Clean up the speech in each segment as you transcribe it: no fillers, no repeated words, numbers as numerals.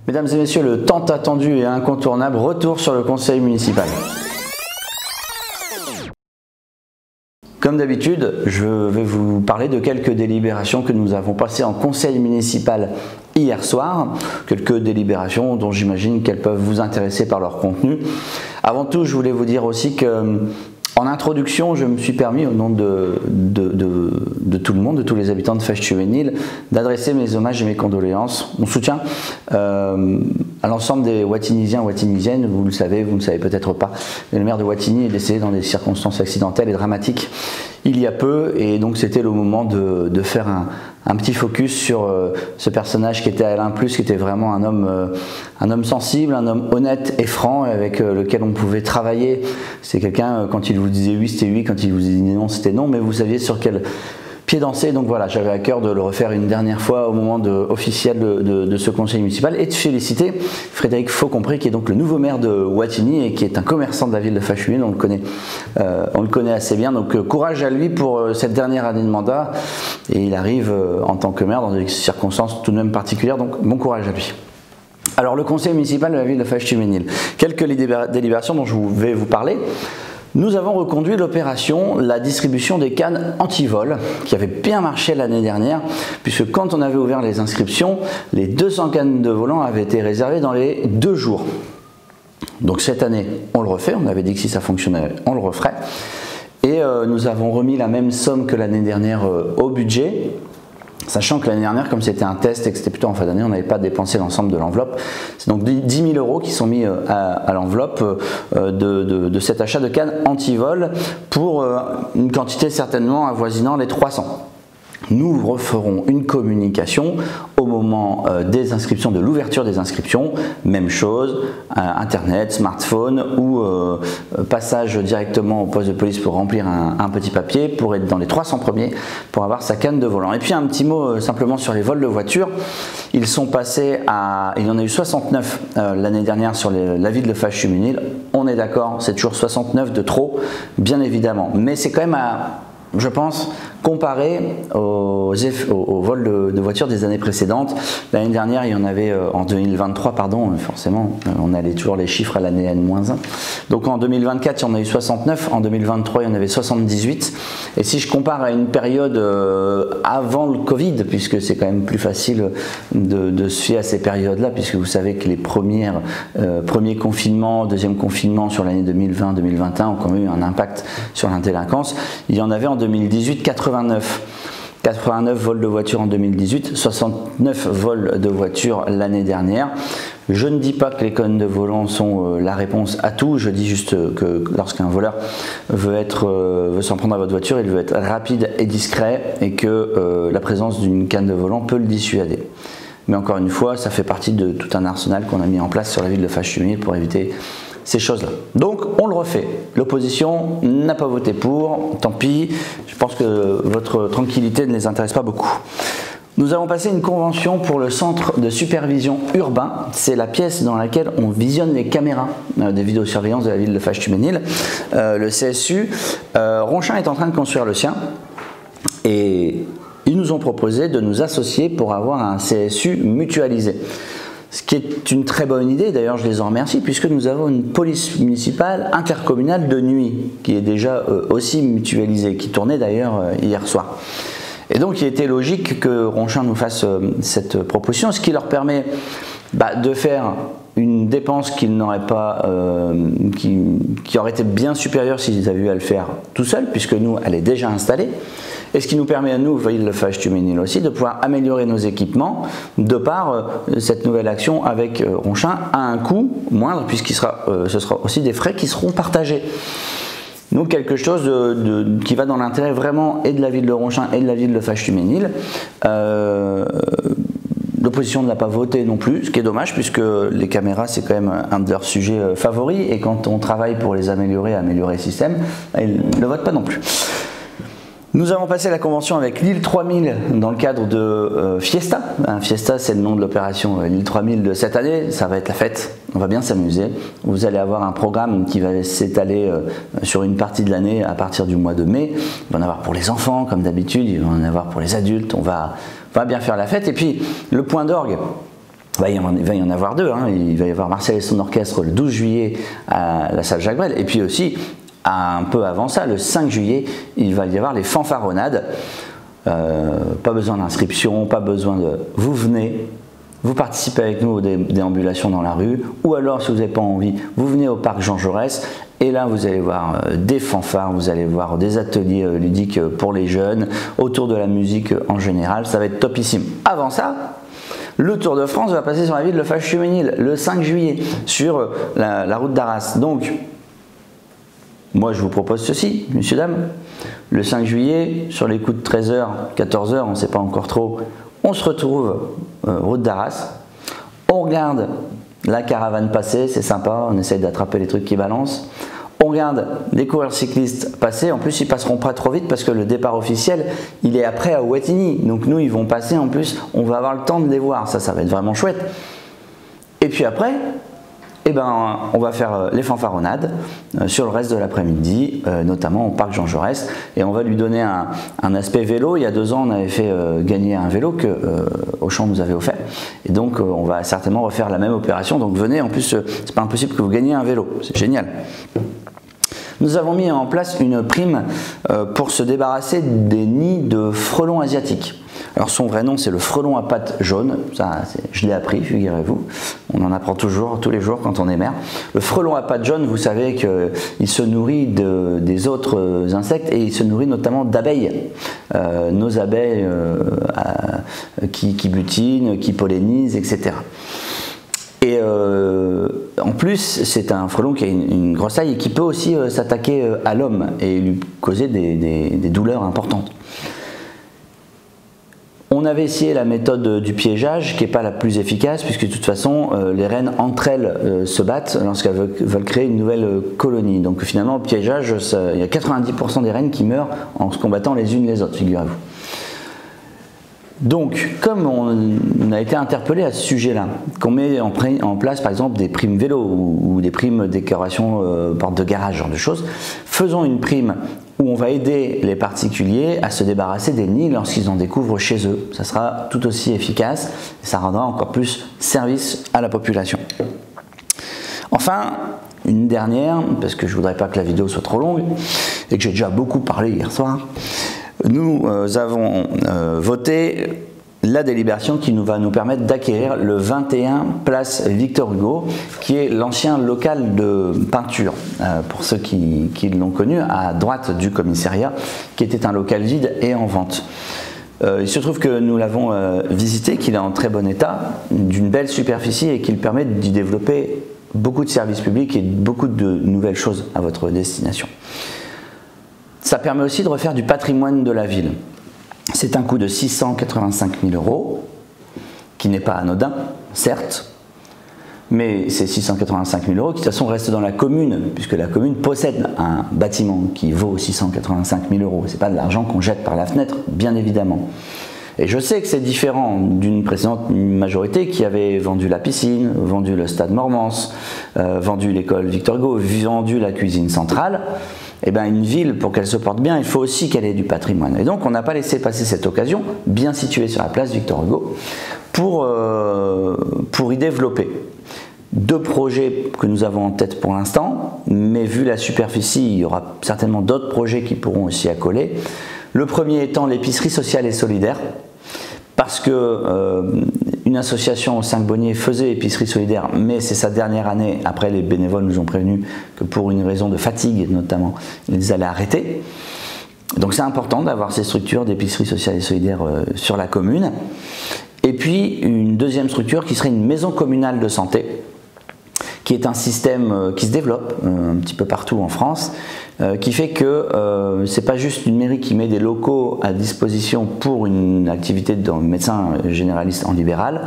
Mesdames et messieurs, le tant attendu et incontournable retour sur le conseil municipal. Comme d'habitude, je vais vous parler de quelques délibérations que nous avons passées en conseil municipal hier soir. Quelques délibérations dont j'imagine qu'elles peuvent vous intéresser par leur contenu. Avant tout, je voulais vous dire aussi que en introduction, je me suis permis, au nom de tout le monde, de tous les habitants de Fèche-Tuménil, d'adresser mes hommages et mes condoléances, mon soutien à l'ensemble des Watinisiens et Watinisiennes. Vous le savez, vous ne le savez peut-être pas, mais le maire de Wattignies est décédé dans des circonstances accidentelles et dramatiques il y a peu, et donc c'était le moment de faire un petit focus sur ce personnage qui était Alain Plus, qui était vraiment un homme sensible, un homme honnête et franc, avec lequel on pouvait travailler. C'est quelqu'un, quand il vous disait oui, c'était oui, quand il vous disait non, c'était non, mais vous saviez sur quel pied danser. Donc voilà, j'avais à cœur de le refaire une dernière fois au moment officiel de ce conseil municipal, et de féliciter Frédéric Faucompré, qui est donc le nouveau maire de Wattignies et qui est un commerçant de la ville de Fèche-Tuménil. On le connaît assez bien, donc courage à lui pour cette dernière année de mandat, et il arrive en tant que maire dans des circonstances tout de même particulières, donc bon courage à lui. Alors, le conseil municipal de la ville de Fèche-Tuménil, quelques délibérations dont je vais vous parler. Nous avons reconduit l'opération, la distribution des cannes anti-vol, qui avait bien marché l'année dernière, puisque quand on avait ouvert les inscriptions, les 200 cannes de volant avaient été réservées dans les 2 jours. Donc cette année, on le refait, on avait dit que si ça fonctionnait, on le referait. Et nous avons remis la même somme que l'année dernière au budget, sachant que l'année dernière, comme c'était un test et que c'était plutôt en fin d'année, on n'avait pas dépensé l'ensemble de l'enveloppe. C'est donc 10 000 € qui sont mis à l'enveloppe de cet achat de cannes anti-vol pour une quantité certainement avoisinant les 300. Nous referons une communication au moment des inscriptions, de l'ouverture des inscriptions, même chose, internet, smartphone ou passage directement au poste de police pour remplir un petit papier pour être dans les 300 premiers pour avoir sa canne de volant. Et puis un petit mot simplement sur les vols de voitures. Ils sont passés à, il y en a eu 69 l'année dernière sur la ville de Fèche-Tuménil. On est d'accord, c'est toujours 69 de trop, bien évidemment, mais c'est quand même je pense, comparé au vol de voitures des années précédentes. L'année dernière, il y en avait, en 2023, pardon, forcément, on allait toujours les chiffres à l'année N-1. Donc en 2024, il y en a eu 69, en 2023, il y en avait 78. Et si je compare à une période avant le Covid, puisque c'est quand même plus facile de se fier à ces périodes-là, puisque vous savez que les premiers confinements, deuxième confinement sur l'année 2020-2021 ont quand même eu un impact sur la délinquance. Il y en avait en 2018 89 vols de voitures en 2018, 69 vols de voitures l'année dernière. Je ne dis pas que les cannes de volant sont la réponse à tout, je dis juste que lorsqu'un voleur veut s'en prendre à votre voiture, il veut être rapide et discret, et que la présence d'une canne de volant peut le dissuader. Mais encore une fois, ça fait partie de tout un arsenal qu'on a mis en place sur la ville de Fèche-Tuménil pour éviter ces choses-là. Donc on le refait. L'opposition n'a pas voté pour, tant pis, je pense que votre tranquillité ne les intéresse pas beaucoup. Nous avons passé une convention pour le centre de supervision urbain. C'est la pièce dans laquelle on visionne les caméras de vidéosurveillance de la ville de Fèche-Tuménil. Le CSU, Ronchin est en train de construire le sien, et ils nous ont proposé de nous associer pour avoir un CSU mutualisé. Ce qui est une très bonne idée, d'ailleurs je les en remercie, puisque nous avons une police municipale intercommunale de nuit qui est déjà aussi mutualisée, qui tournait d'ailleurs hier soir. Et donc il était logique que Ronchin nous fasse cette proposition, ce qui leur permet de faire une dépense qu'ils n'auraient pas, qui aurait été bien supérieure s'ils avaient eu à le faire tout seuls, puisque nous, elle est déjà installée. Et ce qui nous permet à nous, ville de Fèche-Tuménil aussi, de pouvoir améliorer nos équipements de par cette nouvelle action avec Ronchin à un coût moindre, puisqu'il ce sera aussi des frais qui seront partagés. Donc quelque chose qui va dans l'intérêt vraiment et de la ville de Ronchin et de la ville de Fèche-Tuménil. L'opposition ne l'a pas voté non plus, ce qui est dommage, puisque les caméras c'est quand même un de leurs sujets favoris, et quand on travaille pour les améliorer le système, ils ne le votent pas non plus. Nous avons passé la convention avec l'île 3000 dans le cadre de Fiesta. Fiesta, c'est le nom de l'opération l'île 3000 de cette année. Ça va être la fête, on va bien s'amuser. Vous allez avoir un programme qui va s'étaler sur une partie de l'année à partir du mois de mai. Il va en avoir pour les enfants comme d'habitude, il va en avoir pour les adultes. On va bien faire la fête. Et puis le point d'orgue, il va y en avoir deux, hein. Il va y avoir Marcel et son orchestre le 12 juillet à la salle Jacques Brel, et puis aussi, un peu avant ça, le 5 juillet, il va y avoir les fanfaronnades. Pas besoin d'inscription, pas besoin de... Vous venez, vous participez avec nous aux déambulations dans la rue, ou alors si vous n'avez pas envie, vous venez au parc Jean Jaurès, et là vous allez voir des fanfares, vous allez voir des ateliers ludiques pour les jeunes, autour de la musique en général, ça va être topissime. Avant ça, le Tour de France va passer sur la ville de Fâche-Chuménil le 5 juillet, sur la route d'Arras. Donc, moi je vous propose ceci, messieurs, dames, le 5 juillet, sur les coups de 13h, 14h, on ne sait pas encore trop, on se retrouve route d'Arras, on regarde la caravane passer, c'est sympa, on essaye d'attraper les trucs qui balancent, on regarde les coureurs cyclistes passer, en plus ils passeront pas trop vite parce que le départ officiel il est après à Ouatigny, donc nous ils vont passer, en plus on va avoir le temps de les voir, ça va être vraiment chouette. Et puis après, eh ben, on va faire les fanfaronnades sur le reste de l'après-midi, notamment au parc Jean Jaurès, et on va lui donner un aspect vélo. Il y a 2 ans, on avait fait gagner un vélo que Auchan nous avait offert, et donc on va certainement refaire la même opération. Donc venez, en plus, c'est pas impossible que vous gagniez un vélo, c'est génial. Nous avons mis en place une prime pour se débarrasser des nids de frelons asiatiques. Alors son vrai nom c'est le frelon à pattes jaunes, ça je l'ai appris, figurez-vous, on en apprend toujours, tous les jours quand on est mère. Le frelon à pattes jaunes, vous savez qu'il se nourrit des autres insectes et il se nourrit notamment d'abeilles. Nos abeilles qui butinent, qui pollinisent, etc. Et en plus, c'est un frelon qui a une grosse taille et qui peut aussi s'attaquer à l'homme et lui causer des douleurs importantes. On avait essayé la méthode du piégeage qui n'est pas la plus efficace puisque de toute façon les reines entre elles se battent lorsqu'elles veulent créer une nouvelle colonie. Donc finalement au piégeage, il y a 90% des reines qui meurent en se combattant les unes les autres, figurez-vous. Donc, comme on a été interpellé à ce sujet-là, qu'on met en place par exemple des primes vélo ou des primes décoration porte de garage, ce genre de choses, faisons une prime où on va aider les particuliers à se débarrasser des nids lorsqu'ils en découvrent chez eux. Ça sera tout aussi efficace et ça rendra encore plus service à la population. Enfin, une dernière, parce que je ne voudrais pas que la vidéo soit trop longue et que j'ai déjà beaucoup parlé hier soir. Nous avons voté la délibération qui va nous permettre d'acquérir le 21 place Victor Hugo, qui est l'ancien local de peinture, pour ceux qui l'ont connu, à droite du commissariat, qui était un local vide et en vente. Il se trouve que nous l'avons visité, qu'il est en très bon état, d'une belle superficie et qu'il permet d'y développer beaucoup de services publics et beaucoup de nouvelles choses à votre destination. Ça permet aussi de refaire du patrimoine de la ville. C'est un coût de 685 000 €, qui n'est pas anodin, certes, mais ces 685 000 € qui de toute façon restent dans la commune, puisque la commune possède un bâtiment qui vaut 685 000 €. Ce n'est pas de l'argent qu'on jette par la fenêtre, bien évidemment. Et je sais que c'est différent d'une précédente majorité qui avait vendu la piscine, vendu le stade Mormans, vendu l'école Victor Hugo, vendu la cuisine centrale. Eh bien, une ville, pour qu'elle se porte bien, il faut aussi qu'elle ait du patrimoine. Et donc, on n'a pas laissé passer cette occasion, bien située sur la place Victor Hugo, pour y développer 2 projets que nous avons en tête pour l'instant, mais vu la superficie, il y aura certainement d'autres projets qui pourront aussi accoler. Le premier étant l'épicerie sociale et solidaire, parce que une association au 5 Bonnier faisait épicerie solidaire, mais c'est sa dernière année. Après, les bénévoles nous ont prévenu que pour une raison de fatigue notamment, ils allaient arrêter. Donc c'est important d'avoir ces structures d'épicerie sociale et solidaire sur la commune. Et puis une deuxième structure qui serait une maison communale de santé, qui est un système qui se développe un petit peu partout en France, qui fait que c'est pas juste une mairie qui met des locaux à disposition pour une activité de médecin généraliste en libéral,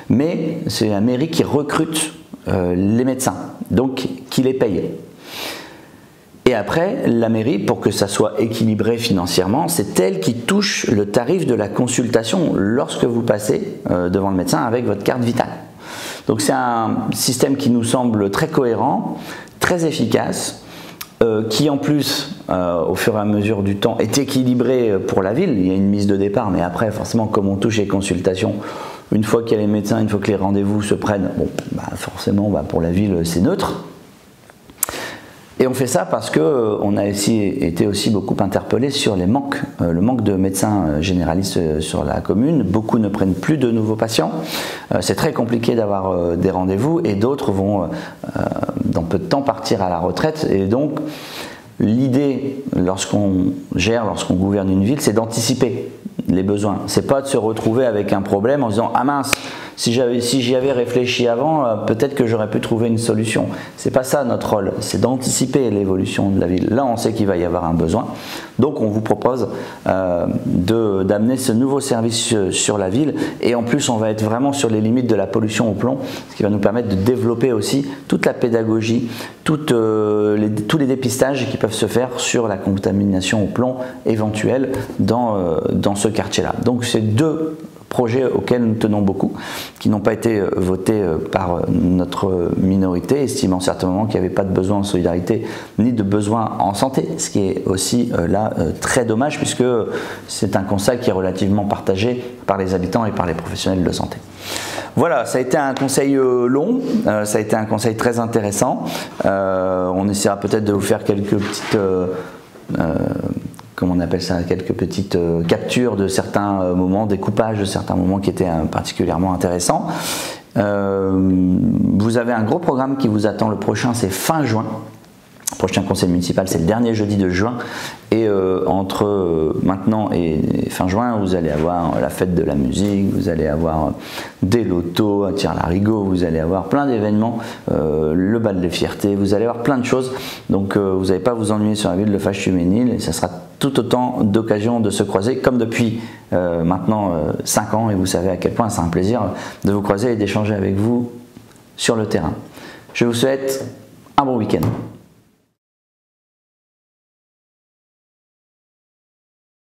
mais c'est la mairie qui recrute les médecins, donc qui les paye. Et après, la mairie, pour que ça soit équilibré financièrement, c'est elle qui touche le tarif de la consultation lorsque vous passez devant le médecin avec votre carte vitale. Donc c'est un système qui nous semble très cohérent, très efficace, qui en plus, au fur et à mesure du temps, est équilibré pour la ville. Il y a une mise de départ, mais après, forcément, comme on touche les consultations, Une fois qu'il y a les médecins, une fois que les rendez-vous se prennent, bon, forcément pour la ville c'est neutre. Et on fait ça parce qu'on a été aussi beaucoup interpellé sur les manques, le manque de médecins généralistes sur la commune. Beaucoup ne prennent plus de nouveaux patients. C'est très compliqué d'avoir des rendez-vous et d'autres vont dans peu de temps partir à la retraite. Et donc l'idée lorsqu'on gère, lorsqu'on gouverne une ville, c'est d'anticiper les besoins. C'est pas de se retrouver avec un problème en se disant « Ah mince, si j'y avais réfléchi avant, peut-être que j'aurais pu trouver une solution. » C'est pas ça notre rôle, c'est d'anticiper l'évolution de la ville. Là, on sait qu'il va y avoir un besoin. Donc, on vous propose d'amener ce nouveau service sur la ville. Et en plus, on va être vraiment sur les limites de la pollution au plomb, ce qui va nous permettre de développer aussi toute la pédagogie, tous les dépistages qui peuvent se faire sur la contamination au plomb éventuelle dans ce quartier-là. Donc, c'est deux projets auxquels nous tenons beaucoup, qui n'ont pas été votés par notre minorité, estimant certainement qu'il n'y avait pas de besoin en solidarité ni de besoin en santé, ce qui est aussi là très dommage puisque c'est un constat qui est relativement partagé par les habitants et par les professionnels de santé. Voilà, ça a été un conseil long, ça a été un conseil très intéressant. On essaiera peut-être de vous faire quelques petites comment on appelle ça, quelques petites captures de certains moments, découpages de certains moments qui étaient particulièrement intéressants. Vous avez un gros programme qui vous attend, le prochain c'est fin juin. Le prochain conseil municipal c'est le dernier jeudi de juin et entre maintenant et fin juin vous allez avoir la fête de la musique, vous allez avoir des lotos à Tire-Larigot, vous allez avoir plein d'événements, le bal des fiertés, vous allez avoir plein de choses, donc vous n'allez pas vous ennuyer sur la ville de Faches-Tuménil et ça sera tout autant d'occasions de se croiser comme depuis maintenant 5 ans et vous savez à quel point c'est un plaisir de vous croiser et d'échanger avec vous sur le terrain. Je vous souhaite un bon week-end.